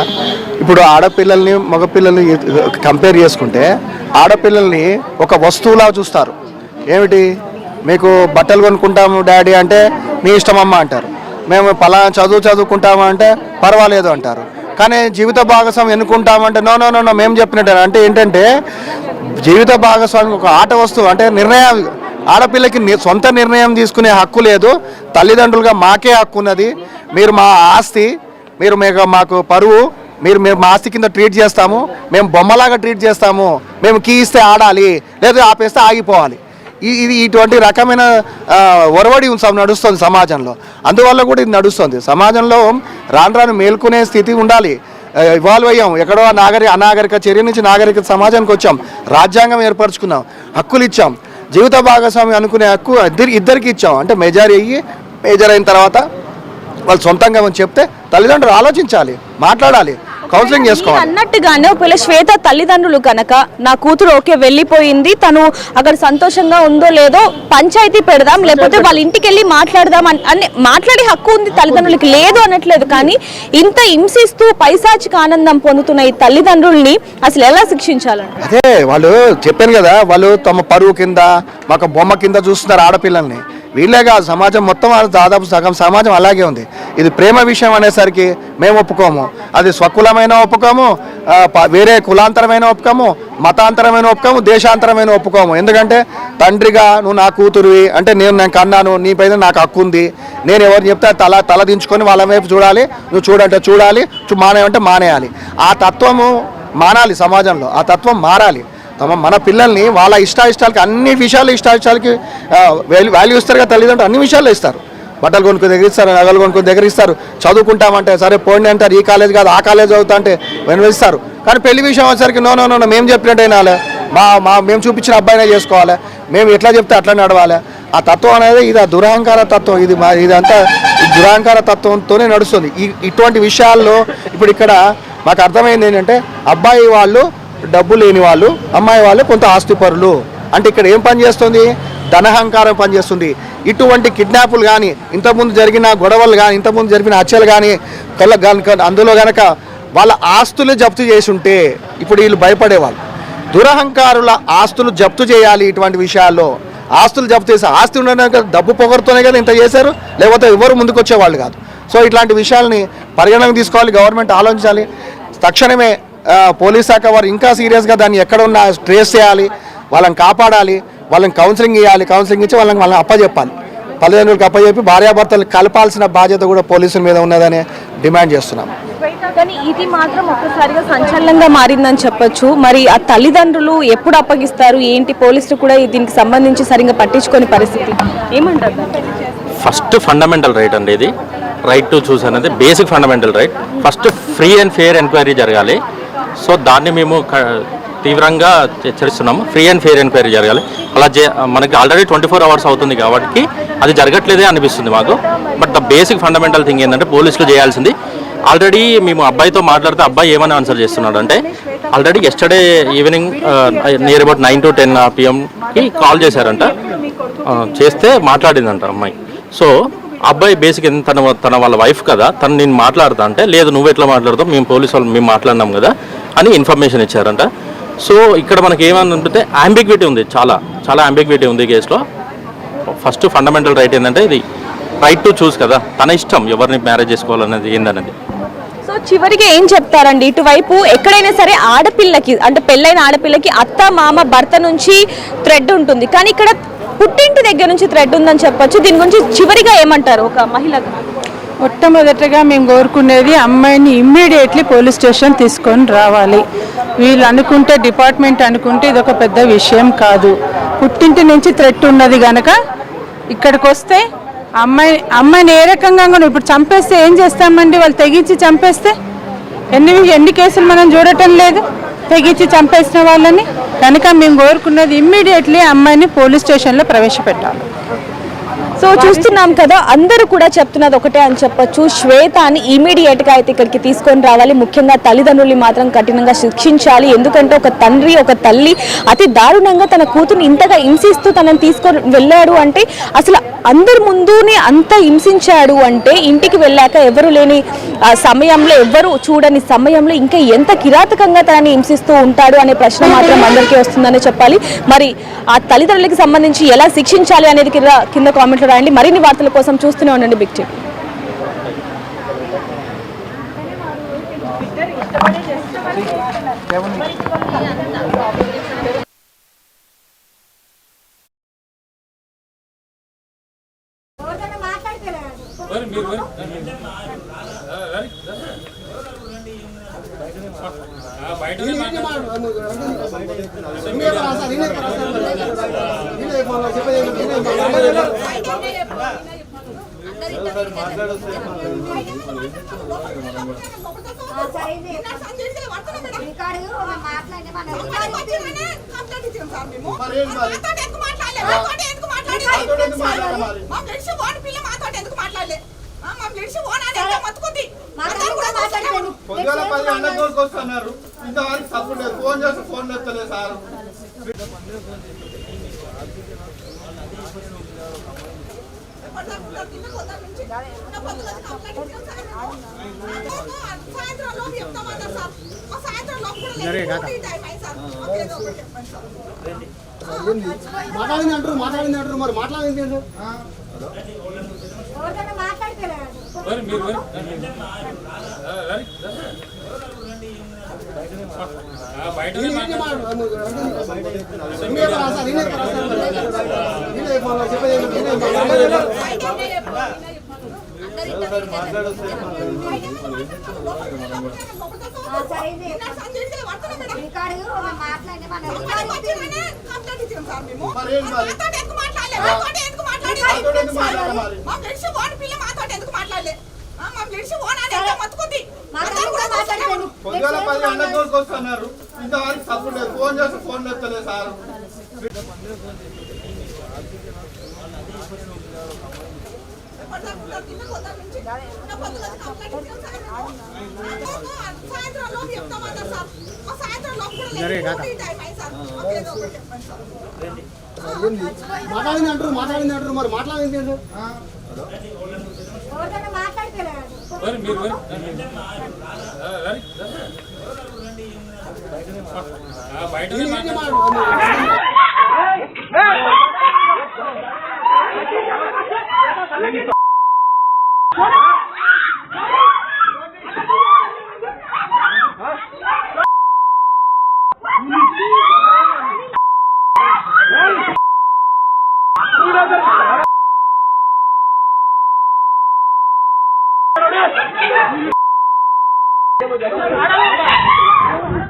ఇప్పుడు ఆడపిల్లల్ని మగపిల్లల్ని కంపేర్ చేసుకుంటే ఆడపిల్లల్ని ఒక వస్తువులా చూస్తారు. ఏమిటి, మీకు బట్టలు కొనుక్కుంటాము డాడీ అంటే మీ ఇష్టమమ్మ అంటారు, మేము పలానా చదువుకుంటాము అంటే పర్వాలేదు అంటారు. కానీ జీవిత భాగస్వామి ఎన్నుకుంటామంటే నో నో నో మేము చెప్పినట్టు. అంటే ఏంటంటే జీవిత భాగస్వామి ఒక ఆట వస్తువు, అంటే నిర్ణయం. ఆడపిల్లకి సొంత నిర్ణయం తీసుకునే హక్కు లేదు. తల్లిదండ్రులుగా మాకే హక్కు ఉన్నది. మీరు మా ఆస్తి, మీరు మాకు పరువు, మీరు మా ఆస్తి కింద ట్రీట్ చేస్తాము, మేము బొమ్మలాగా ట్రీట్ చేస్తాము, మేము కీ ఇస్తే ఆడాలి, లేదా ఆపేస్తే ఆగిపోవాలి. ఇది ఇటువంటి రకమైన ఒరవడి నడుస్తుంది సమాజంలో. అందువల్ల కూడా ఇది నడుస్తుంది సమాజంలో. రాను మేల్కొనే స్థితి ఉండాలి. ఇవాల్వ్ అయ్యాం, ఎక్కడో అనాగరిక చర్య నుంచి నాగరిక సమాజానికి వచ్చాం, రాజ్యాంగం ఏర్పరచుకున్నాం, హక్కులు ఇచ్చాం, జీవిత భాగస్వామి అనుకునే హక్కు ఇద్దరికి ఇచ్చాం. అంటే మేజర్ అయిన తర్వాత వాళ్ళు సొంతంగా చెప్తే తల్లిదండ్రులు ఆలోచించాలి, మాట్లాడాలి, కౌన్సిలింగ్ చేసుకోవాలి. అన్నట్టుగానే ఒకవేళ శ్వేత తల్లిదండ్రులు కనుక నా కూతురు ఓకే వెళ్ళిపోయింది, తను అక్కడ సంతోషంగా ఉందో లేదో పంచాయతీ పెడదాం, లేకపోతే వాళ్ళ ఇంటికి వెళ్ళి మాట్లాడదాం అని మాట్లాడే హక్కు ఉంది తల్లిదండ్రులకి, లేదు అనట్లేదు. కానీ ఇంత హింసిస్తూ పైశాచిక ఆనందం పొందుతున్న ఈ తల్లిదండ్రుల్ని అసలు ఎలా శిక్షించాలండి? అదే వాళ్ళు చెప్పాను కదా, వాళ్ళు తమ పరువు కింద మాకు బొమ్మ కింద చూస్తున్నారు ఆడపిల్లల్ని. వీళ్ళే కాదు, సమాజం మొత్తం దాదాపు సగం సమాజం అలాగే ఉంది. ఇది ప్రేమ విషయం అనేసరికి మేము ఒప్పుకోము. అది స్వకులమైన ఒప్పుకోము, వేరే కులాంతరమైన ఒప్పుకోము, మతాంతరమైన ఒప్పుకోము, దేశాంతరమైన ఒప్పుకోము. ఎందుకంటే తండ్రిగా నువ్వు నా కూతురువి అంటే నేను కన్నాను, నీ పైన నాకు హక్కు ఉంది. నేను ఎవరు చెప్తే తల దించుకొని వాళ్ళ వైపు చూడాలి, నువ్వు చూడంటే చూడాలి, మానేయంటే మానేయాలి. ఆ తత్వము మానాలి సమాజంలో, ఆ తత్వం మారాలి. మన పిల్లల్ని వాళ్ళ ఇష్టాలకి అన్ని విషయాలు ఇష్టాలకి వాల్యూ ఇస్తారు కదా తల్లిదండ్రులు, అన్ని విషయాల్లో ఇస్తారు. బట్టలు కొనుక్కొని దగ్గర ఇస్తారు, నగలు కొనుక్కొని దగ్గర ఇస్తారు, చదువుకుంటామంటే సరే పోండి అంటారు, ఈ కాలేజ్ కాదు ఆ కాలేజ్ చదువుతా అంటే వెనువరిస్తారు. కానీ పెళ్లి విషయం వచ్చేసరికి నో నో నో మేము చెప్పినట్టయినా మేము చూపించిన అబ్బాయినే చేసుకోవాలి, మేము ఎట్లా చెప్తే అట్లా నడవాలి. ఆ తత్వం అనేది ఇది ఆ దురహంకార తత్వం. ఇదంతా దురహంకార తత్వంతోనే నడుస్తుంది. ఇటువంటి విషయాల్లో ఇప్పుడు ఇక్కడ మాకు అర్థమైంది ఏంటంటే అబ్బాయి వాళ్ళు డబ్బు లేని వాళ్ళు, అమ్మాయి వాళ్ళు కొంత ఆస్తిపరులు. అంటే ఇక్కడ ఏం పని చేస్తుంది, ధనహంకారం పనిచేస్తుంది. ఇటువంటి కిడ్నాపులు కానీ, ఇంతకుముందు జరిగిన గొడవలు కానీ, ఇంతకుముందు జరిగిన హత్యలు కానీ అందులో కనుక వాళ్ళ ఆస్తులు జప్తు చేసి ఉంటే ఇప్పుడు వీళ్ళు భయపడేవాళ్ళు. దురహంకారుల ఆస్తులు జప్తు చేయాలి. ఇటువంటి విషయాల్లో ఆస్తులు జప్తు చేసి, ఆస్తి ఉండడానికి డబ్బు పొగరుతోనే కదా ఇంత చేశారు, లేకపోతే ఎవరు ముందుకు వచ్చేవాళ్ళు కాదు. సో ఇట్లాంటి విషయాల్ని పరిగణనకు తీసుకోవాలి, గవర్నమెంట్ ఆలోచించాలి. తక్షణమే పోలీస్ శాఖ వారు ఇంకా సీరియస్గా దాన్ని ఎక్కడ ఉన్నా ట్రేస్ చేయాలి, వాళ్ళని కాపాడాలి, వాళ్ళని కౌన్సిలింగ్ ఇవ్వాలి, కౌన్సిలింగ్ ఇచ్చి వాళ్ళని అప్పచెప్పాలి, తల్లిదండ్రులకు అప్పచెప్పి భార్యాభర్తలు కలపాల్సిన బాధ్యత కూడా పోలీసుల మీద ఉన్నదని డిమాండ్ చేస్తున్నాం. కానీ ఇది మాత్రం ఒక్కసారిగా సంచలనంగా మారిందని చెప్పొచ్చు. మరి ఆ తల్లిదండ్రులు ఎప్పుడు అప్పగిస్తారు ఏంటి, పోలీసులు కూడా దీనికి సంబంధించి సరిగ్గా పట్టించుకోని పరిస్థితి ఏమంటారు? ఫస్ట్ ఫండమెంటల్ రైట్ అండి, ఇది రైట్ టు చూస్ అనేది basic fundamental right. First free and fair enquiry జరగాలి. సో దాన్ని మేము తీవ్రంగా హెచ్చరిస్తున్నాము. ఫ్రీ అండ్ ఫెయిర్ ఎంక్వైరీ జరగాలి. అలా మనకి ఆల్రెడీ 24 hours అవుతుంది కాబట్టి అది జరగట్లేదే అనిపిస్తుంది మాకు. But the basic fundamental thing ఏంటంటే పోలీసులు చేయాల్సింది, ఆల్రెడీ మేము అబ్బాయితో మాట్లాడితే అబ్బాయి ఏమని ఆన్సర్ చేస్తున్నాడు అంటే already yesterday evening near about 9 to 10 PM call చేశారంట, చేస్తే మాట్లాడిందంట అమ్మాయి. సో అబ్బాయి బేసిక్ తన వాళ్ళ వైఫ్ కదా, తను నేను మాట్లాడతా అంటే లేదు నువ్వు ఎట్లా మాట్లాడతావు, మేము పోలీసు వాళ్ళు మేము మాట్లాడినాం కదా అని ఇన్ఫర్మేషన్ ఇచ్చారంట. సో ఇక్కడ మనకి ఏమనుంటే అంబిగ్విటీ ఉంది, చాలా చాలా అంబిగ్విటీ ఉంది కేసులో. ఫస్ట్ ఫండమెంటల్ రైట్ ఏంటంటే ఇది రైట్ టు చూస్ కదా, తన ఇష్టం ఎవరిని మ్యారేజ్ చేసుకోవాలనేది ఏందనేది. సో చివరికి ఏం చెప్తారండి, ఇటువైపు ఎక్కడైనా సరే ఆడపిల్లకి అంటే పెళ్ళైన ఆడపిల్లకి అత్త మామ భర్త నుంచి థ్రెడ్ ఉంటుంది, కానీ ఇక్కడ పుట్టింటి దగ్గర నుంచి థ్రెడ్ ఉందని చెప్పొచ్చు. దీని గురించి చివరిగా ఏమంటారు ఒక మహిళకు? మొట్టమొదటగా మేము కోరుకునేది అమ్మాయిని ఇమ్మీడియట్లీ పోలీస్ స్టేషన్ తీసుకొని రావాలి. వీళ్ళు అనుకుంటే డిపార్ట్మెంట్ అనుకుంటే ఇది ఒక పెద్ద విషయం కాదు. పుట్టింటి నుంచి థ్రెట్ ఉన్నది కనుక ఇక్కడికి వస్తే అమ్మాయిని ఏ రకంగా ఇప్పుడు చంపేస్తే ఏం చేస్తామండి, వాళ్ళు తెగించి చంపేస్తే ఎన్ని కేసులు మనం చూడటం లేదు తెగించి చంపేసిన వాళ్ళని. కనుక మేము కోరుకున్నది ఇమ్మీడియట్లీ అమ్మాయిని పోలీస్ స్టేషన్లో ప్రవేశపెట్టాలి. సో చూస్తున్నాం కదా, అందరూ కూడా చెప్తున్నది ఒకటే అని చెప్పొచ్చు. శ్వేతని ఇమీడియట్ గా అయితే ఇక్కడికి తీసుకొని రావాలి. ముఖ్యంగా తల్లిదండ్రుల్ని మాత్రం కఠినంగా శిక్షించాలి. ఎందుకంటే ఒక తండ్రి ఒక తల్లి అతి దారుణంగా తన కూతుర్ని ఇంతగా హింసిస్తూ తనని తీసుకొని వెళ్ళాడు అంటే, అసలు అందరి ముందునే అంత హింసించాడు అంటే, ఇంటికి వెళ్ళాక ఎవరు లేని సమయంలో, ఎవరు చూడని సమయంలో ఇంకా ఎంత కిరాతకంగా తనని హింసిస్తూ ఉంటాడు అనే ప్రశ్న మాత్రం అందరికీ వస్తుందని చెప్పాలి. మరి ఆ తల్లిదండ్రులకి సంబంధించి ఎలా శిక్షించాలి అనేది కింద కామెంట్లో రాయండి. మరిన్ని వార్తల కోసం చూస్తూనే ఉండండి బిగ్ టీవీ. ఇంతవరకు సపోర్ట్ లేదు. ఫోన్ చేస్తే ఫోన్ ఎత్తలేదు సార్. మాట్లాడింది అంటారు మరి మాట్లాడింది పొద్దున 10 గంటలకు వస్తున్నారు. ఇంతవరకు సపోర్ట్ లేదు. ఫోన్ చేస్తే ఫోన్ ఎత్తలేదు సార్. మాట్లాడింది అంటారు మరి మాట్లాడింది బయట